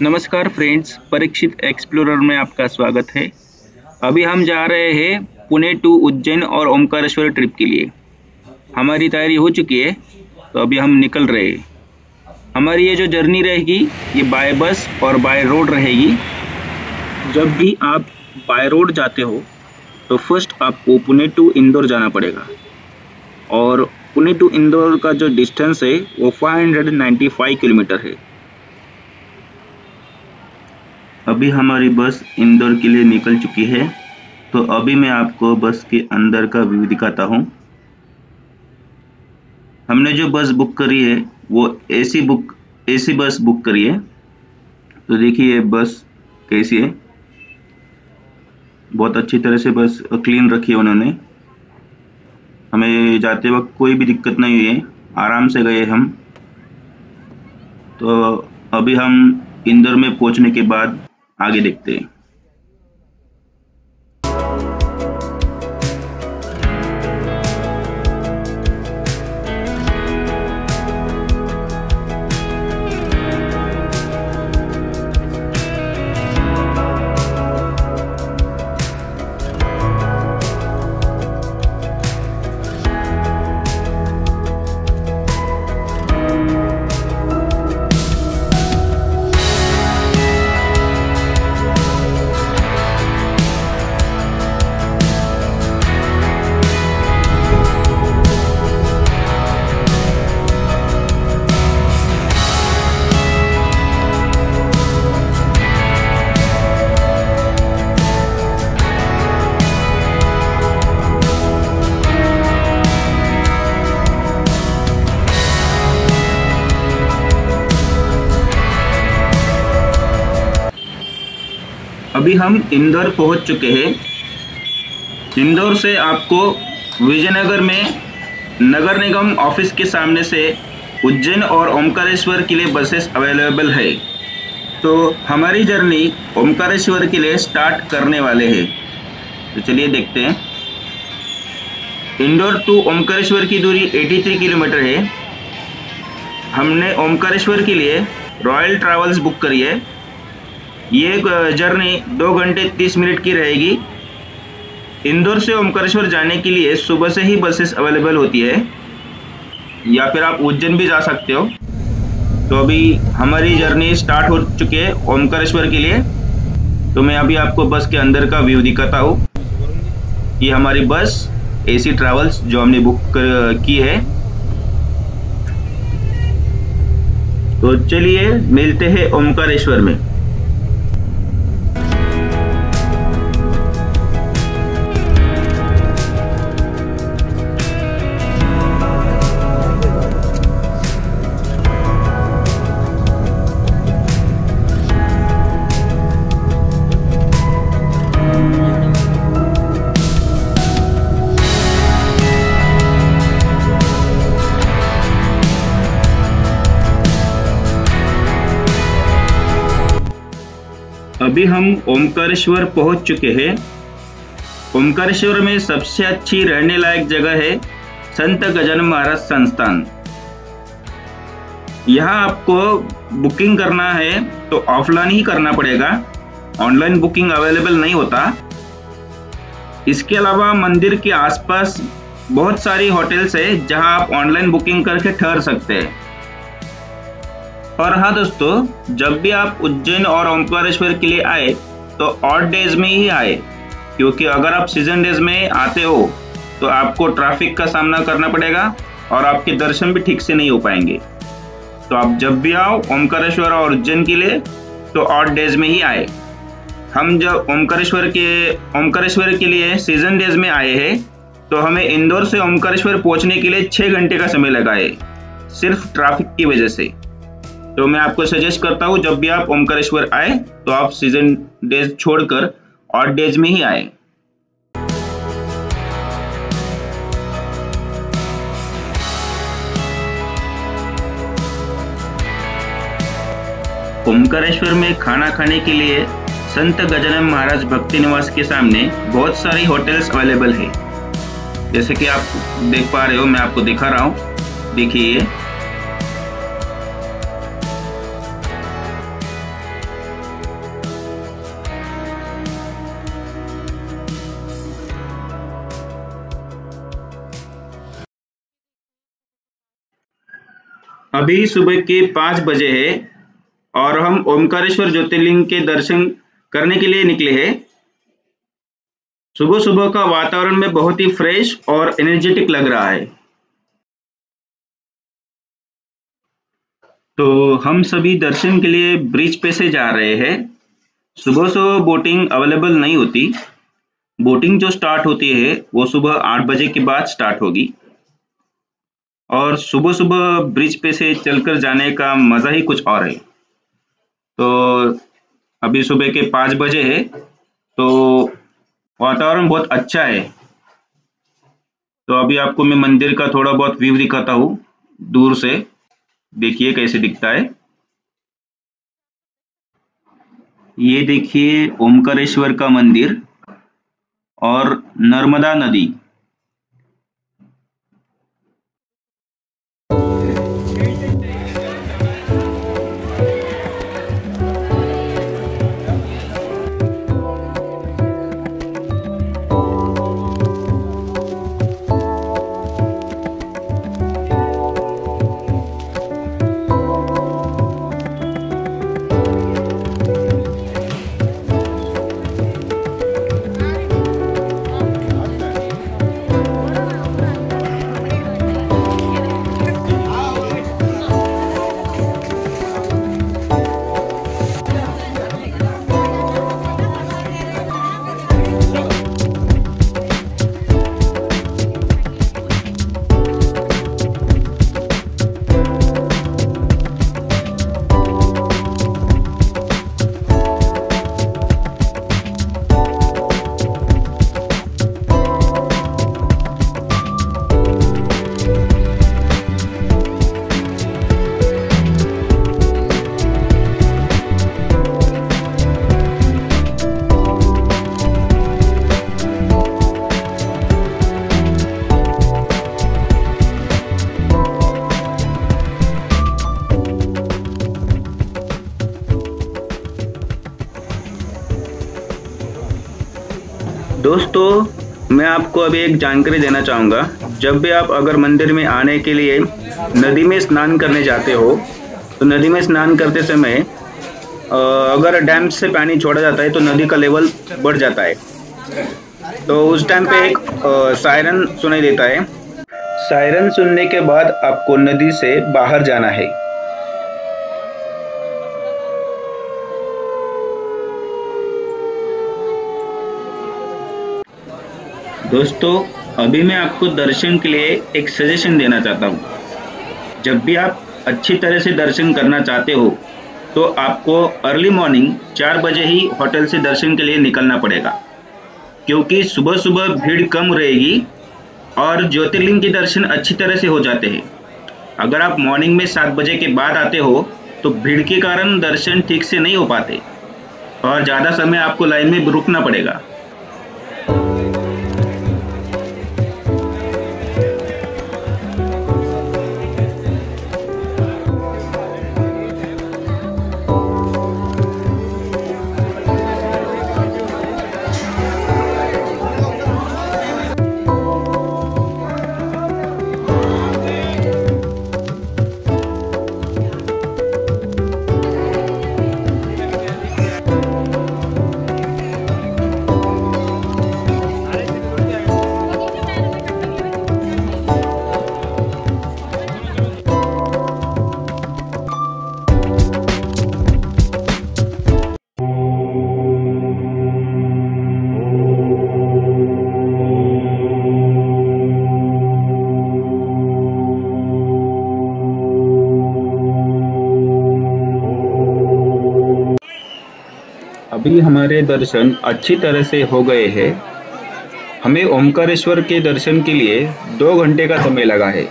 नमस्कार friends, Parikshit explorer में आपका स्वागत है। अभी हम जा रहे हैं पुणे टू उज्जैन और ओमकारेश्वर ट्रिप के लिए। हमारी तैयारी हो चुकी है, तो अभी हम निकल रहे हैं। हमारी ये जो जर्नी रहेगी ये बाय बस और बाय रोड रहेगी। जब भी आप बाय रोड जाते हो तो फर्स्ट आपको पुणे टू इंदौर जाना पड़ेगा, और पुणे टू इंदौर का जो डिस्टेंस है वो 595 किलोमीटर है। अभी हमारी बस इंदौर के लिए निकल चुकी है, तो अभी मैं आपको बस के अंदर का व्यू दिखाता हूँ। हमने जो बस बुक करी है वो एसी बस बुक करी है। तो देखिए बस कैसी है, बहुत अच्छी तरह से बस क्लीन रखी है उन्होंने। हमें जाते वक्त कोई भी दिक्कत नहीं हुई है, आराम से गए हम। तो अभी हम इंदौर में पहुंचने के बाद आगे देखते हैं। अभी हम इंदौर पहुंच चुके हैं। इंदौर से आपको विजयनगर में नगर निगम ऑफिस के सामने से उज्जैन और ओमकारेश्वर के लिए बसेस अवेलेबल है। तो हमारी जर्नी ओमकारेश्वर के लिए स्टार्ट करने वाले हैं। तो चलिए देखते हैं। इंदौर टू ओमकारेश्वर की दूरी 83 किलोमीटर है। हमने ओमकारेश्वर के लिए रॉयल ट्रैवल्स बुक करी है। ये जर्नी 2 घंटे 30 मिनट की रहेगी। इंदौर से ओमकारेश्वर जाने के लिए सुबह से ही बसेस अवेलेबल होती है, या फिर आप उज्जैन भी जा सकते हो। तो अभी हमारी जर्नी स्टार्ट हो चुकी है ओमकारेश्वर के लिए। तो मैं अभी आपको बस के अंदर का व्यू दिखाता हूँ। ये हमारी बस एसी ट्रैवल्स जो हमने बुक की है। तो चलिए मिलते हैं ओमकारेश्वर में। अभी हम ओमकारेश्वर पहुंच चुके हैं। ओमकारेश्वर में सबसे अच्छी रहने लायक जगह है संत गजानन महाराज संस्थान। यहाँ आपको बुकिंग करना है तो ऑफलाइन ही करना पड़ेगा, ऑनलाइन बुकिंग अवेलेबल नहीं होता। इसके अलावा मंदिर के आसपास बहुत सारी होटल्स है जहां आप ऑनलाइन बुकिंग करके ठहर सकते हैं। और हाँ दोस्तों, जब भी आप उज्जैन और ओमकारेश्वर के लिए आए तो ऑड डेज में ही आए, क्योंकि अगर आप सीजन डेज में आते हो तो आपको ट्रैफिक का सामना करना पड़ेगा और आपके दर्शन भी ठीक से नहीं हो पाएंगे। तो आप जब भी आओ ओमकारेश्वर और उज्जैन के लिए तो ऑड डेज में ही आए। हम जब ओमकारेश्वर के लिए सीजन डेज में आए हैं तो हमें इंदौर से ओमकारेश्वर पहुंचने के लिए 6 घंटे का समय लगा है, सिर्फ ट्रैफिक की वजह से। तो मैं आपको सजेस्ट करता हूँ जब भी आप ओमकारेश्वर आए तो आप सीजन डेज छोड़कर ऑड डेज में ही आए। ओमकारेश्वर में खाना खाने के लिए संत गजानन महाराज भक्ति निवास के सामने बहुत सारी होटल्स अवेलेबल है। जैसे कि आप देख पा रहे हो, मैं आपको दिखा रहा हूँ। देखिए अभी सुबह के 5 बजे है और हम ओमकारेश्वर ज्योतिर्लिंग के दर्शन करने के लिए निकले हैं। सुबह सुबह का वातावरण में बहुत ही फ्रेश और एनर्जेटिक लग रहा है। तो हम सभी दर्शन के लिए ब्रिज पे से जा रहे हैं। सुबह सुबह बोटिंग अवेलेबल नहीं होती। बोटिंग जो स्टार्ट होती है वो सुबह 8 बजे के बाद स्टार्ट होगी और सुबह सुबह ब्रिज पे से चलकर जाने का मज़ा ही कुछ और है। तो अभी सुबह के 5 बजे है, तो वातावरण बहुत अच्छा है। तो अभी आपको मैं मंदिर का थोड़ा बहुत व्यू दिखाता हूँ दूर से। देखिए कैसे दिखता है। ये देखिए ओमकारेश्वर का मंदिर और नर्मदा नदी। दोस्तों, मैं आपको अभी एक जानकारी देना चाहूँगा। जब भी आप अगर मंदिर में आने के लिए नदी में स्नान करने जाते हो, तो नदी में स्नान करते समय अगर डैम से पानी छोड़ा जाता है तो नदी का लेवल बढ़ जाता है। तो उस टाइम पे एक सायरन सुनाई देता है। सायरन सुनने के बाद आपको नदी से बाहर जाना है। दोस्तों, अभी मैं आपको दर्शन के लिए एक सजेशन देना चाहता हूँ। जब भी आप अच्छी तरह से दर्शन करना चाहते हो तो आपको अर्ली मॉर्निंग 4 बजे ही होटल से दर्शन के लिए निकलना पड़ेगा, क्योंकि सुबह सुबह भीड़ कम रहेगी और ज्योतिर्लिंग के दर्शन अच्छी तरह से हो जाते हैं। अगर आप मॉर्निंग में 7 बजे के बाद आते हो तो भीड़ के कारण दर्शन ठीक से नहीं हो पाते और ज़्यादा समय आपको लाइन में रुकना पड़ेगा। अभी हमारे दर्शन अच्छी तरह से हो गए हैं। हमें ओमकारेश्वर के दर्शन के लिए 2 घंटे का समय लगा है।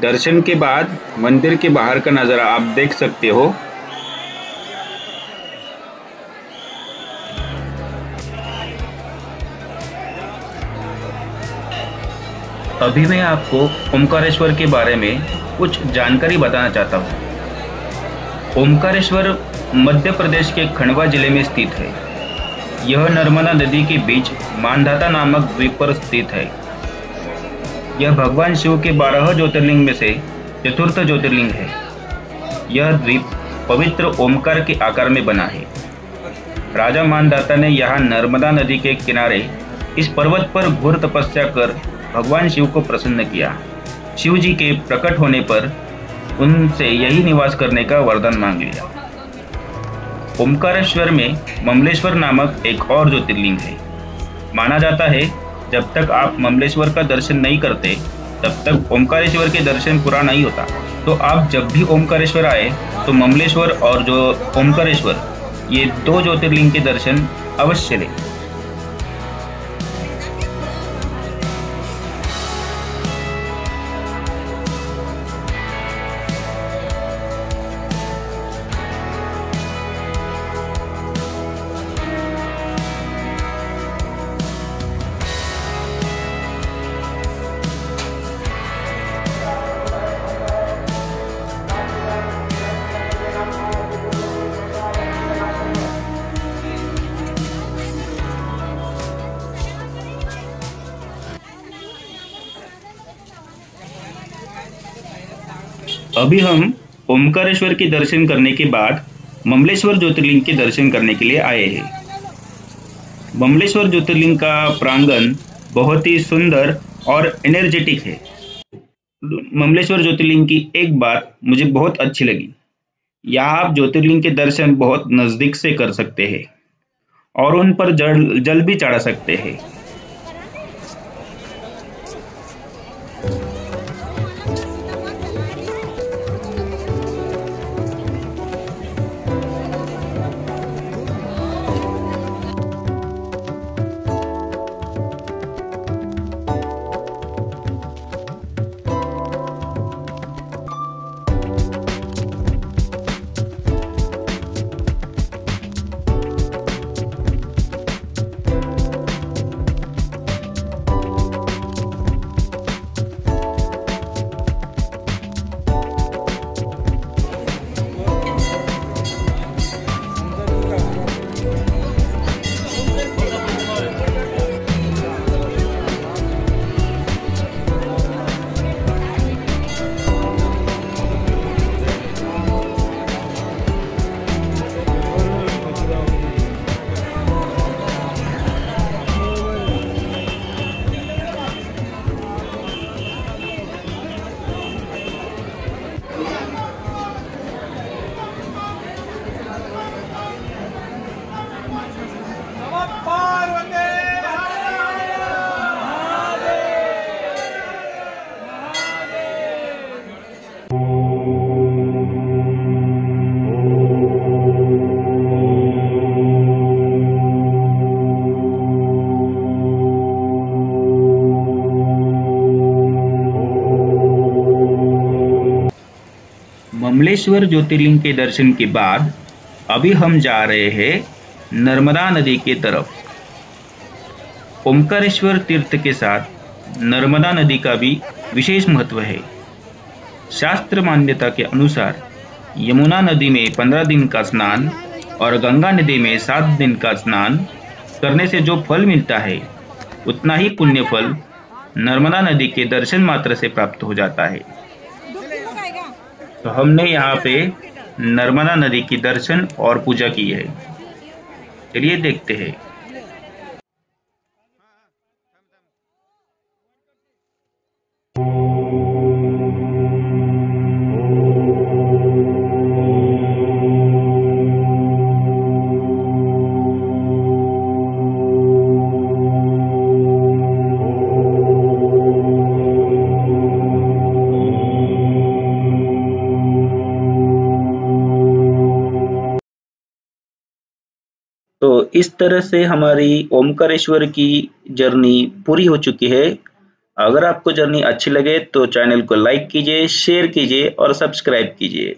दर्शन के बाद मंदिर के बाहर का नज़ारा आप देख सकते हो। अभी मैं आपको ओमकारेश्वर के बारे में कुछ जानकारी बताना चाहता हूँ। ओमकारेश्वर मध्य प्रदेश के खंडवा जिले में स्थित है। यह नर्मदा नदी के बीच मानधाता नामक द्वीप पर स्थित है। यह भगवान शिव के 12 ज्योतिर्लिंग में से चतुर्थ ज्योतिर्लिंग है। यह द्वीप पवित्र ओमकार के आकार में बना है। राजा मानदाता ने यहाँ नर्मदा नदी के किनारे इस पर्वत पर घोर तपस्या कर भगवान शिव को प्रसन्न किया। शिव जी के प्रकट होने पर उनसे यही निवास करने का वरदान मांग लिया। ओमकारेश्वर में ममलेश्वर नामक एक और ज्योतिर्लिंग है। माना जाता है जब तक आप ममलेश्वर का दर्शन नहीं करते तब तक ओमकारेश्वर के दर्शन पूरा नहीं होता। तो आप जब भी ओमकारेश्वर आए तो ममलेश्वर और जो ओमकारेश्वर, ये 2 ज्योतिर्लिंग के दर्शन अवश्य लें। अभी हम ओमकारेश्वर के दर्शन करने के बाद ममलेश्वर ज्योतिर्लिंग के दर्शन करने के लिए आए हैं। ममलेश्वर ज्योतिर्लिंग का प्रांगण बहुत ही सुंदर और एनर्जेटिक है। ममलेश्वर ज्योतिर्लिंग की एक बात मुझे बहुत अच्छी लगी, यहाँ आप ज्योतिर्लिंग के दर्शन बहुत नज़दीक से कर सकते हैं और उन पर जल भी चढ़ा सकते हैं। ममलेश्वर ज्योतिर्लिंग के दर्शन के बाद अभी हम जा रहे हैं नर्मदा नदी के तरफ। ओमकारेश्वर तीर्थ के साथ नर्मदा नदी का भी विशेष महत्व है। शास्त्र मान्यता के अनुसार यमुना नदी में 15 दिन का स्नान और गंगा नदी में 7 दिन का स्नान करने से जो फल मिलता है उतना ही पुण्य फल नर्मदा नदी के दर्शन मात्र से प्राप्त हो जाता है। तो हमने यहाँ पे नर्मदा नदी की दर्शन और पूजा की है। चलिए देखते हैं। तो इस तरह से हमारी ओमकारेश्वर की जर्नी पूरी हो चुकी है। अगर आपको जर्नी अच्छी लगे तो चैनल को लाइक कीजिए, शेयर कीजिए और सब्सक्राइब कीजिए।